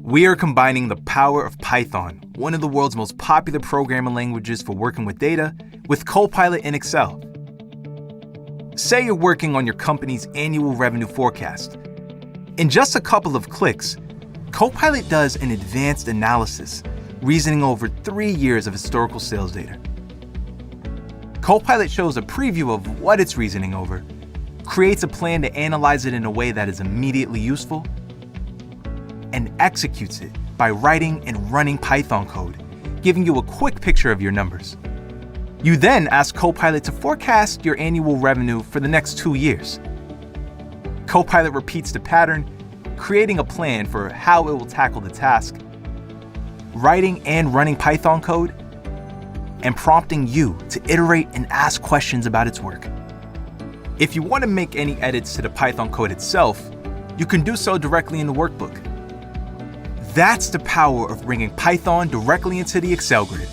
We are combining the power of Python, one of the world's most popular programming languages for working with data, with Copilot in Excel. Say you're working on your company's annual revenue forecast. In just a couple of clicks, Copilot does an advanced analysis, reasoning over 3 years of historical sales data. Copilot shows a preview of what it's reasoning over, creates a plan to analyze it in a way that is immediately useful, and executes it by writing and running Python code, giving you a quick picture of your numbers. You then ask Copilot to forecast your annual revenue for the next 2 years. Copilot repeats the pattern, creating a plan for how it will tackle the task, writing and running Python code, and prompting you to iterate and ask questions about its work. If you want to make any edits to the Python code itself, you can do so directly in the workbook. That's the power of bringing Python directly into the Excel grid.